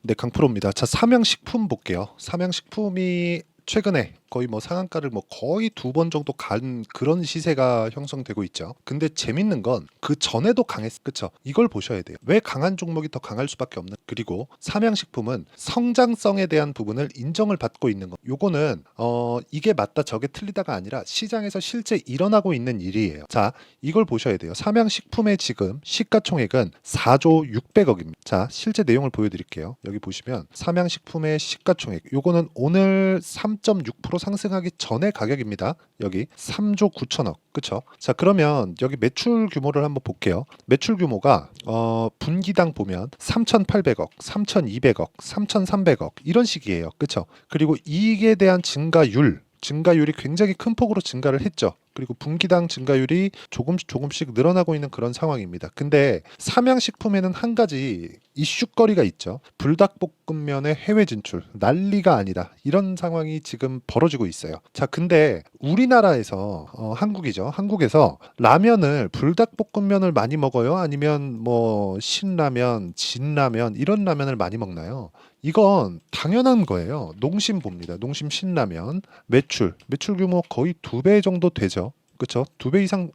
네, 강프로입니다. 자, 삼양식품 볼게요. 삼양식품이 최근에 거의 뭐 상한가를 뭐 거의 2번 정도 간 그런 시세가 형성되고 있죠. 근데 재밌는 건 그 전에도 강했어. 그쵸? 이걸 보셔야 돼요. 왜 강한 종목이 더 강할 수밖에 없는. 그리고 삼양식품은 성장성에 대한 부분을 인정을 받고 있는 거. 요거는 이게 맞다 저게 틀리다가 아니라 시장에서 실제 일어나고 있는 일이에요. 자, 이걸 보셔야 돼요. 삼양식품의 지금 시가총액은 4조 600억입니다. 자, 실제 내용을 보여드릴게요. 여기 보시면 삼양식품의 시가총액 요거는 오늘 3.6% 상승하기 전의 가격입니다. 여기 3조 9천억. 그쵸? 자, 그러면 여기 매출 규모를 한번 볼게요. 매출 규모가 분기당 보면 3,800억, 3,200억, 3,300억 이런 식이에요. 그쵸? 그리고 이익에 대한 증가율이 굉장히 큰 폭으로 증가를 했죠. 그리고 분기당 증가율이 조금씩 늘어나고 있는 그런 상황입니다. 근데 삼양식품에는 한 가지 이슈거리가 있죠. 불닭볶음면의 해외 진출 난리가 아니다. 이런 상황이 지금 벌어지고 있어요. 자, 근데 우리나라에서 한국이죠. 한국에서 라면을 불닭볶음면을 많이 먹어요? 아니면 뭐 신라면, 진라면 이런 라면을 많이 먹나요? 이건 당연한 거예요. 농심 봅니다. 농심 신라면 매출 규모 거의 2배 정도 되죠. 그쵸? 2배 이상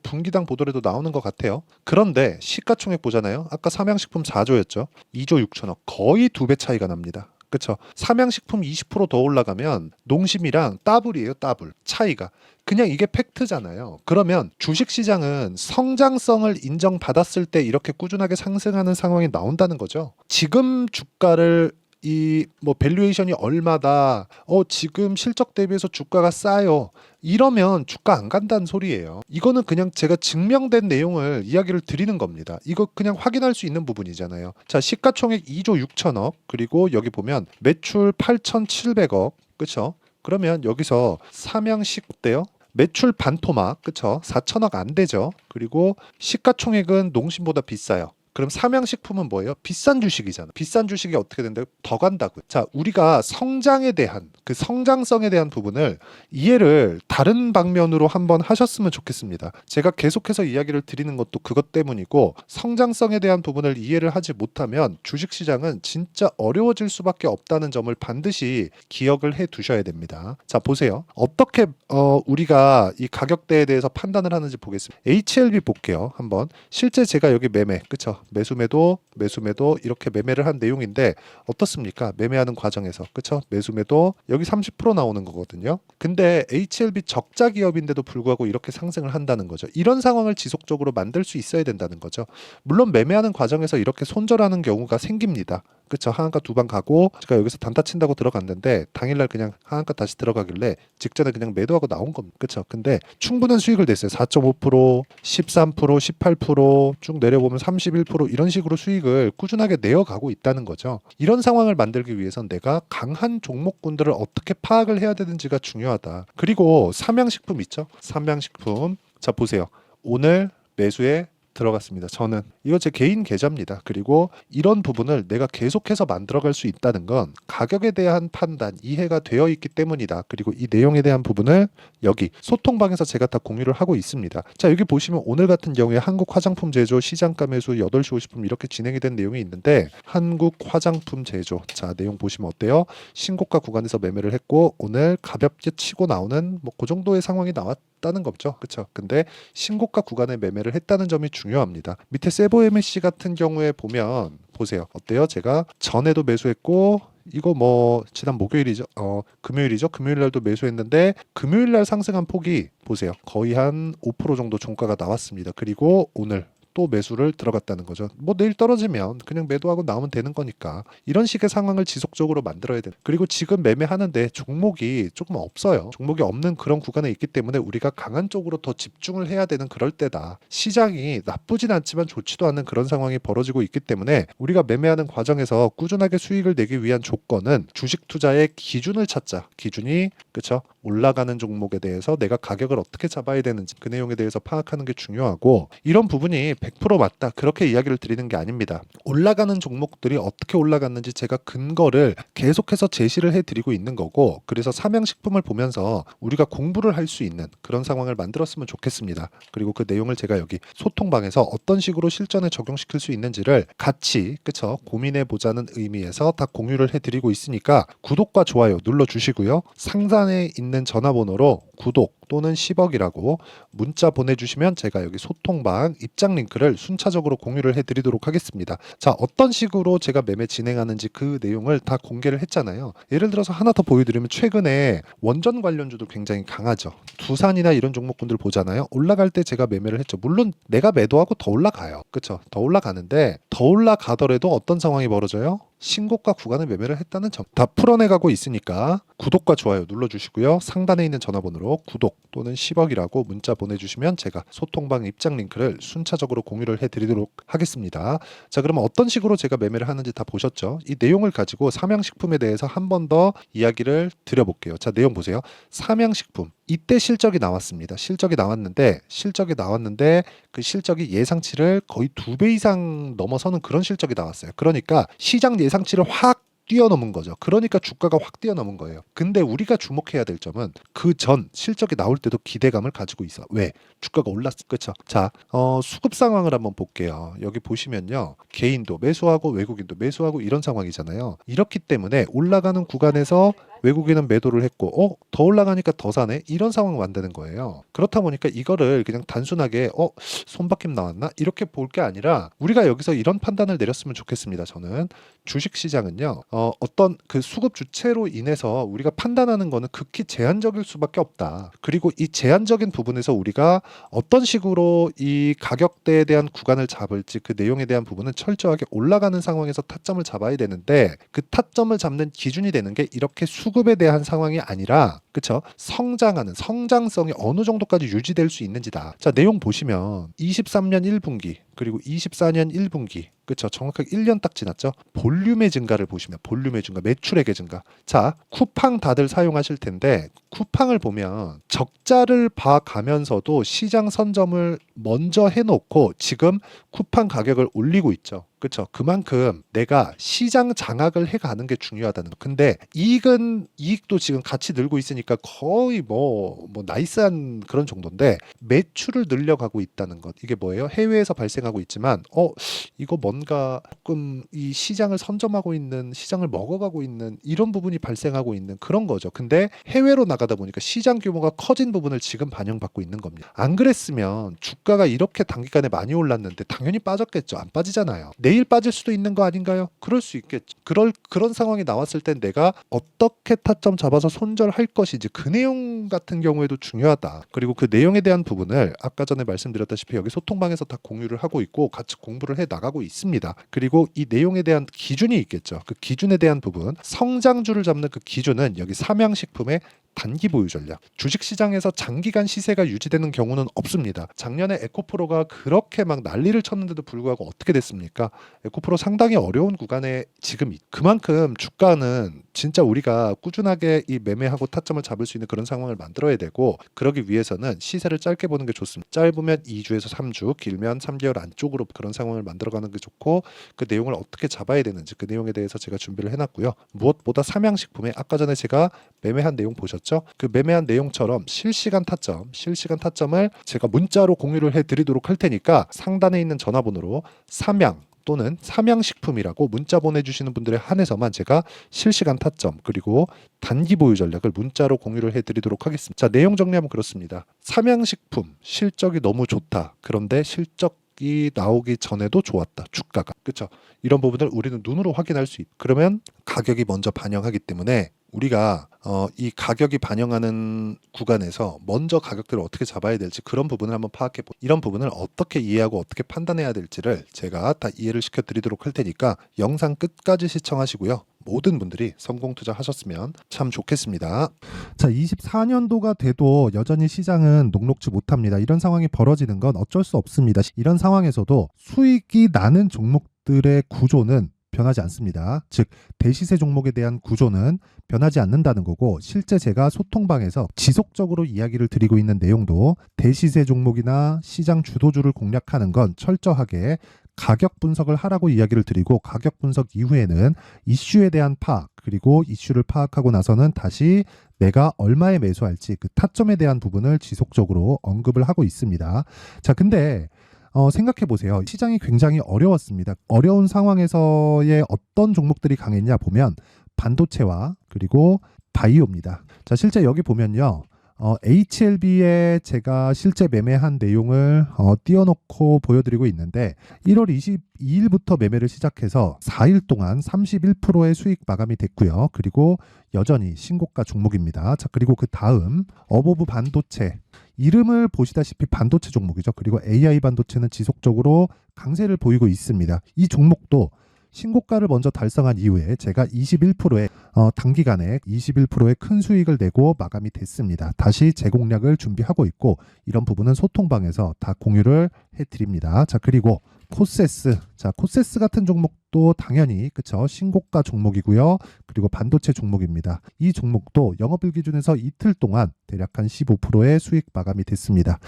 분기당 보더라도 나오는 것 같아요. 그런데 시가총액 보잖아요. 아까 삼양식품 4조였죠. 2조 6천억. 거의 2배 차이가 납니다. 그쵸? 삼양식품 20%더 올라가면 농심이랑 더블이에요. 더블. 차이가. 그냥 이게 팩트잖아요. 그러면 주식시장은 성장성을 인정받았을 때 이렇게 꾸준하게 상승하는 상황이 나온다는 거죠. 지금 주가를 이 뭐 밸류에이션이 얼마다 지금 실적 대비해서 주가가 싸요 이러면 주가 안 간다는 소리예요. 이거는 그냥 제가 증명된 내용을 이야기를 드리는 겁니다. 이거 그냥 확인할 수 있는 부분이잖아요. 자, 시가총액 2조 6천억 그리고 여기 보면 매출 8,700억 그쵸? 그러면 여기서 삼양식 어때요? 매출 반토막 그쵸? 4천억 안 되죠. 그리고 시가총액은 농심보다 비싸요. 그럼 삼양식품은 뭐예요? 비싼 주식이잖아. 비싼 주식이 어떻게 된다고? 더 간다고요. 자, 우리가 성장에 대한 그 성장성에 대한 부분을 이해를 다른 방면으로 한번 하셨으면 좋겠습니다. 제가 계속해서 이야기를 드리는 것도 그것 때문이고 성장성에 대한 부분을 이해를 하지 못하면 주식시장은 진짜 어려워질 수밖에 없다는 점을 반드시 기억을 해 두셔야 됩니다. 자, 보세요. 어떻게 우리가 이 가격대에 대해서 판단을 하는지 보겠습니다. HLB 볼게요. 한번 실제 제가 여기 매매 그쵸? 매수 매도 이렇게 매매를 한 내용인데 어떻습니까? 매매하는 과정에서 그쵸? 매수 매도 여기 30% 나오는 거거든요. 근데 HLB 적자 기업인데도 불구하고 이렇게 상승을 한다는 거죠. 이런 상황을 지속적으로 만들 수 있어야 된다는 거죠. 물론 매매하는 과정에서 이렇게 손절하는 경우가 생깁니다. 그쵸? 하한가 2번 가고 제가 여기서 단타 친다고 들어갔는데 당일날 그냥 하한가 다시 들어가길래 직전에 그냥 매도하고 나온 겁니다. 그쵸? 근데 충분한 수익을 냈어요. 4.5%, 13%, 18%쭉 내려보면 31% 이런 식으로 수익을 꾸준하게 내어가고 있다는 거죠. 이런 상황을 만들기 위해선 내가 강한 종목군들을 어떻게 파악을 해야 되는지가 중요하다. 그리고 삼양식품 있죠? 삼양식품 자 보세요. 오늘 매수에 들어갔습니다. 저는 이거 제 개인 계좌입니다. 그리고 이런 부분을 내가 계속해서 만들어갈 수 있다는 건 가격에 대한 판단, 이해가 되어 있기 때문이다. 그리고 이 내용에 대한 부분을 여기 소통방에서 제가 다 공유를 하고 있습니다. 자, 여기 보시면 오늘 같은 경우에 한국 화장품 제조 시장가 매수 8시 50분 이렇게 진행이 된 내용이 있는데 한국 화장품 제조 자, 내용 보시면 어때요? 신고가 구간에서 매매를 했고 오늘 가볍게 치고 나오는 뭐 그 정도의 상황이 나왔다는 거죠. 그렇죠? 근데 신고가 구간에 매매를 했다는 점이 중요합니다. 밑에 세보 MSC 같은 경우에 보면 보세요. 어때요? 제가 전에도 매수했고 이거 뭐 지난 목요일이죠. 금요일이죠. 금요일 날도 매수했는데 금요일 날 상승한 폭이 보세요. 거의 한 5% 정도 종가가 나왔습니다. 그리고 오늘 또 매수를 들어갔다는 거죠. 뭐 내일 떨어지면 그냥 매도하고 나오면 되는 거니까 이런 식의 상황을 지속적으로 만들어야 돼. 그리고 지금 매매하는데 종목이 조금 없어요. 종목이 없는 그런 구간에 있기 때문에 우리가 강한 쪽으로 더 집중을 해야 되는 그럴 때다. 시장이 나쁘진 않지만 좋지도 않은 그런 상황이 벌어지고 있기 때문에 우리가 매매하는 과정에서 꾸준하게 수익을 내기 위한 조건은 주식 투자의 기준을 찾자. 기준이 그쵸? 올라가는 종목에 대해서 내가 가격을 어떻게 잡아야 되는지 그 내용에 대해서 파악하는 게 중요하고 이런 부분이 100% 맞다 그렇게 이야기를 드리는 게 아닙니다. 올라가는 종목들이 어떻게 올라갔는지 제가 근거를 계속해서 제시를 해드리고 있는 거고, 그래서 삼양식품을 보면서 우리가 공부를 할 수 있는 그런 상황을 만들었으면 좋겠습니다. 그리고 그 내용을 제가 여기 소통방에서 어떤 식으로 실전에 적용시킬 수 있는지를 같이 그쵸 고민해 보자는 의미에서 다 공유를 해드리고 있으니까 구독과 좋아요 눌러주시고요. 상단에 있는 전화번호로 구독 또는 10억이라고 문자 보내주시면 제가 여기 소통방 입장 링크를 순차적으로 공유를 해드리도록 하겠습니다. 자, 어떤 식으로 제가 매매 진행하는지 그 내용을 다 공개를 했잖아요. 예를 들어서 하나 더 보여드리면, 최근에 원전 관련주도 굉장히 강하죠. 두산이나 이런 종목군들 보잖아요. 올라갈 때 제가 매매를 했죠. 물론 내가 매도하고 더 올라가요. 그쵸? 더 올라가는데 더 올라가더라도 어떤 상황이 벌어져요? 신고가 구간을 매매를 했다는 점 다 풀어내가고 있으니까 구독과 좋아요 눌러주시고요. 상단에 있는 전화번호로 구독 또는 10억이라고 문자 보내주시면 제가 소통방 입장 링크를 순차적으로 공유를 해드리도록 하겠습니다. 자, 그러면 어떤 식으로 제가 매매를 하는지 다 보셨죠? 이 내용을 가지고 삼양식품에 대해서 한 번 더 이야기를 드려볼게요. 자, 내용 보세요. 삼양식품 이때 실적이 나왔습니다. 실적이 나왔는데 그 실적이 예상치를 거의 2배 이상 넘어서는 그런 실적이 나왔어요. 그러니까 시장 예상치를 확 뛰어넘은 거죠. 그러니까 주가가 확 뛰어넘은 거예요. 근데 우리가 주목해야 될 점은 그 전 실적이 나올 때도 기대감을 가지고 있어. 왜? 주가가 올랐어. 그렇죠? 자, 수급 상황을 한번 볼게요. 여기 보시면요. 개인도 매수하고 외국인도 매수하고 이런 상황이잖아요. 이렇기 때문에 올라가는 구간에서 외국인은 매도를 했고 더 올라가니까 더 사네 이런 상황을 만드는 거예요. 그렇다 보니까 이거를 그냥 단순하게 손바뀜 나왔나 이렇게 볼 게 아니라 우리가 여기서 이런 판단을 내렸으면 좋겠습니다. 저는 주식시장은요 어떤 그 수급 주체로 인해서 우리가 판단하는 거는 극히 제한적일 수밖에 없다. 그리고 이 제한적인 부분에서 우리가 어떤 식으로 이 가격대에 대한 구간을 잡을지 그 내용에 대한 부분은 철저하게 올라가는 상황에서 타점을 잡아야 되는데, 그 타점을 잡는 기준이 되는 게 이렇게 수급에 대한 상황이 아니라 그쵸? 성장하는 성장성이 어느 정도까지 유지될 수 있는지다. 자, 내용 보시면 23년 1분기 그리고 24년 1분기 그쵸? 정확하게 1년 딱 지났죠? 볼륨의 증가를 보시면 볼륨의 증가, 매출액의 증가. 자, 쿠팡 다들 사용하실 텐데 쿠팡을 보면 적자를 봐가면서도 시장 선점을 먼저 해놓고 지금 쿠팡 가격을 올리고 있죠. 그렇죠. 그만큼 내가 시장 장악을 해가는 게 중요하다는 거. 근데 이익도 지금 같이 늘고 있으니까 거의 뭐 나이스한 그런 정도인데 매출을 늘려가고 있다는 것. 이게 뭐예요? 해외에서 발생하고 있지만 이거 뭔가 조금 이 시장을 선점하고 있는, 시장을 먹어가고 있는 이런 부분이 발생하고 있는 그런 거죠. 근데 해외로 나가다 보니까 시장 규모가 커진 부분을 지금 반영받고 있는 겁니다. 안 그랬으면 주가가 이렇게 단기간에 많이 올랐는데 당연히 빠졌겠죠. 안 빠지잖아요. 내일 빠질 수도 있는 거 아닌가요? 그럴 수 있겠죠. 그런 상황이 나왔을 땐 내가 어떻게 타점 잡아서 손절할 것인지 그 내용 같은 경우에도 중요하다. 그리고 그 내용에 대한 부분을 아까 전에 말씀드렸다시피 여기 소통방에서 다 공유를 하고 있고 같이 공부를 해 나가고 있습니다. 그리고 이 내용에 대한 기준이 있겠죠. 그 기준에 대한 부분, 성장주를 잡는 그 기준은 여기 삼양식품의 단기 보유 전략. 주식시장에서 장기간 시세가 유지되는 경우는 없습니다. 작년에 에코프로가 그렇게 막 난리를 쳤는데도 불구하고 어떻게 됐습니까? 에코프로 상당히 어려운 구간에 지금 그만큼 주가는 진짜 우리가 꾸준하게 이 매매하고 타점을 잡을 수 있는 그런 상황을 만들어야 되고, 그러기 위해서는 시세를 짧게 보는 게 좋습니다. 짧으면 2주에서 3주, 길면 3개월 안쪽으로 그런 상황을 만들어가는 게 좋고, 그 내용을 어떻게 잡아야 되는지 그 내용에 대해서 제가 준비를 해놨고요. 무엇보다 삼양식품에 아까 전에 제가 매매한 내용 보셨죠? 그 매매한 내용처럼 실시간 타점을 제가 문자로 공유를 해드리도록 할 테니까 상단에 있는 전화번호로 삼양 또는 삼양식품이라고 문자 보내주시는 분들에 한해서만 제가 실시간 타점 그리고 단기 보유 전략을 문자로 공유를 해드리도록 하겠습니다. 자, 내용 정리하면 그렇습니다. 삼양식품 실적이 너무 좋다. 그런데 실적이 나오기 전에도 좋았다. 주가가. 그렇죠? 이런 부분을 우리는 눈으로 확인할 수 있다. 그러면 가격이 먼저 반영하기 때문에 우리가 이 가격이 반영하는 구간에서 먼저 가격들을 어떻게 잡아야 될지 그런 부분을 한번 파악해 보. 이런 부분을 어떻게 이해하고 어떻게 판단해야 될지를 제가 다 이해를 시켜 드리도록 할 테니까 영상 끝까지 시청하시고요. 모든 분들이 성공 투자하셨으면 참 좋겠습니다. 자, 24년도가 돼도 여전히 시장은 녹록지 못합니다. 이런 상황이 벌어지는 건 어쩔 수 없습니다. 이런 상황에서도 수익이 나는 종목들의 구조는 변하지 않습니다. 즉 대시세 종목에 대한 구조는 변하지 않는다는 거고, 실제 제가 소통방에서 지속적으로 이야기를 드리고 있는 내용도 대시세 종목이나 시장 주도주를 공략하는 건 철저하게 가격 분석을 하라고 이야기를 드리고, 가격 분석 이후에는 이슈에 대한 파악, 그리고 이슈를 파악하고 나서는 다시 내가 얼마에 매수할지 그 타점에 대한 부분을 지속적으로 언급을 하고 있습니다. 자, 근데 생각해 보세요. 시장이 굉장히 어려웠습니다. 어려운 상황에서의 어떤 종목들이 강했냐 보면 반도체와 그리고 바이오입니다. 자, 실제 여기 보면요. HLB에 제가 실제 매매한 내용을 띄워놓고 보여드리고 있는데, 1월 22일부터 매매를 시작해서 4일 동안 31%의 수익 마감이 됐고요. 그리고 여전히 신고가 종목입니다. 자, 그리고 그 다음 어보브 반도체, 이름을 보시다시피 반도체 종목이죠. 그리고 AI 반도체는 지속적으로 강세를 보이고 있습니다. 이 종목도 신고가를 먼저 달성한 이후에 제가 21%의 단기간에 21%의 큰 수익을 내고 마감이 됐습니다. 다시 재공략을 준비하고 있고, 이런 부분은 소통방에서 다 공유를 해드립니다. 자, 그리고 코세스. 자, 코세스 같은 종목도 당연히 그쵸, 신고가 종목이고요. 그리고 반도체 종목입니다. 이 종목도 영업일 기준에서 이틀 동안 대략 한 15%의 수익 마감이 됐습니다.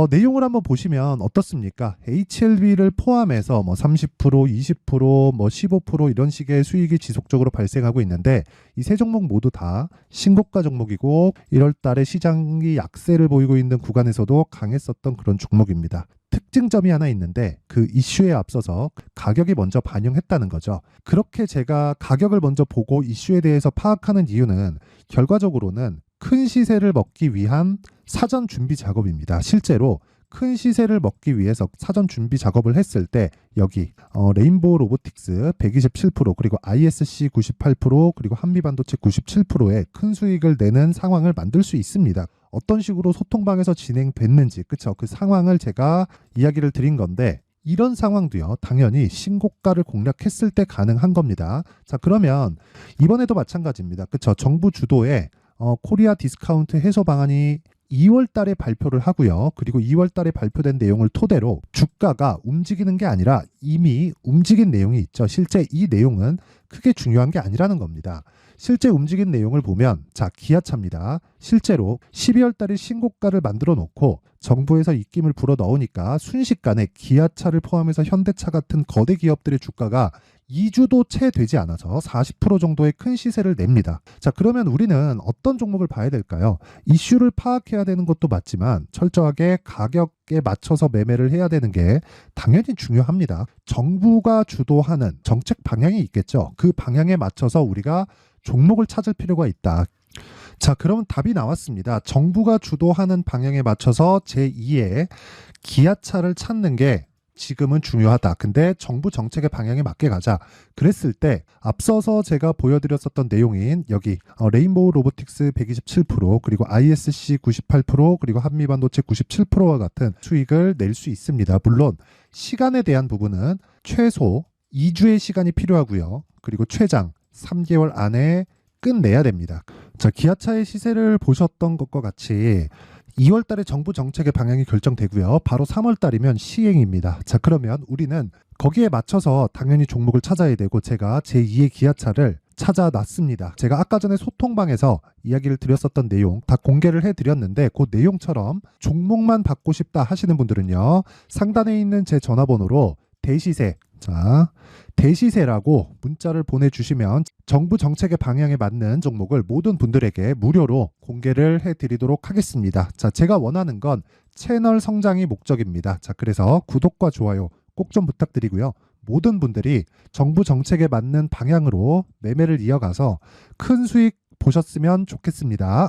내용을 한번 보시면 어떻습니까? HLB를 포함해서 뭐 30%, 20%, 뭐 15% 이런 식의 수익이 지속적으로 발생하고 있는데, 이 세 종목 모두 다 신고가 종목이고 1월 달에 시장이 약세를 보이고 있는 구간에서도 강했었던 그런 종목입니다. 특징점이 하나 있는데, 그 이슈에 앞서서 가격이 먼저 반영했다는 거죠. 그렇게 제가 가격을 먼저 보고 이슈에 대해서 파악하는 이유는 결과적으로는 큰 시세를 먹기 위한 사전 준비 작업입니다. 실제로 큰 시세를 먹기 위해서 사전 준비 작업을 했을 때 여기 레인보우 로보틱스 127%, 그리고 ISC 98%, 그리고 한미반도체 97%의 큰 수익을 내는 상황을 만들 수 있습니다. 어떤 식으로 소통방에서 진행됐는지, 그쵸, 그 상황을 제가 이야기를 드린 건데, 이런 상황도요 당연히 신고가를 공략했을 때 가능한 겁니다. 자, 그러면 이번에도 마찬가지입니다. 그쵸, 정부 주도의 코리아 디스카운트 해소 방안이 2월 달에 발표를 하고요. 그리고 2월 달에 발표된 내용을 토대로 주가가 움직이는 게 아니라 이미 움직인 내용이 있죠. 실제 이 내용은 크게 중요한 게 아니라는 겁니다. 실제 움직인 내용을 보면, 자, 기아차입니다. 실제로 12월 달에 신고가를 만들어 놓고 정부에서 입김을 불어 넣으니까 순식간에 기아차를 포함해서 현대차 같은 거대 기업들의 주가가 2주도 채 되지 않아서 40% 정도의 큰 시세를 냅니다. 자, 그러면 우리는 어떤 종목을 봐야 될까요? 이슈를 파악해야 되는 것도 맞지만 철저하게 가격에 맞춰서 매매를 해야 되는 게 당연히 중요합니다. 정부가 주도하는 정책 방향이 있겠죠. 그 방향에 맞춰서 우리가 종목을 찾을 필요가 있다. 자, 그럼 답이 나왔습니다. 정부가 주도하는 방향에 맞춰서 제2의 기아차를 찾는 게 지금은 중요하다. 근데 정부 정책의 방향에 맞게 가자. 그랬을 때 앞서서 제가 보여드렸었던 내용인 여기 레인보우 로보틱스 127%, 그리고 ISC 98%, 그리고 한미반도체 97%와 같은 수익을 낼 수 있습니다. 물론 시간에 대한 부분은 최소 2주의 시간이 필요하고요. 그리고 최장 3개월 안에 끝내야 됩니다. 자, 기아차의 시세를 보셨던 것과 같이 2월 달에 정부 정책의 방향이 결정되고요. 바로 3월 달이면 시행입니다. 자, 그러면 우리는 거기에 맞춰서 당연히 종목을 찾아야 되고, 제가 제2의 기아차를 찾아놨습니다. 제가 아까 전에 소통방에서 이야기를 드렸었던 내용 다 공개를 해드렸는데, 그 내용처럼 종목만 받고 싶다 하시는 분들은요, 상단에 있는 제 전화번호로 대시세, 자, 대시세라고 문자를 보내주시면 정부 정책의 방향에 맞는 종목을 모든 분들에게 무료로 공개를 해드리도록 하겠습니다. 자, 제가 원하는 건 채널 성장이 목적입니다. 자, 그래서 구독과 좋아요 꼭 좀 부탁드리고요. 모든 분들이 정부 정책에 맞는 방향으로 매매를 이어가서 큰 수익 보셨으면 좋겠습니다.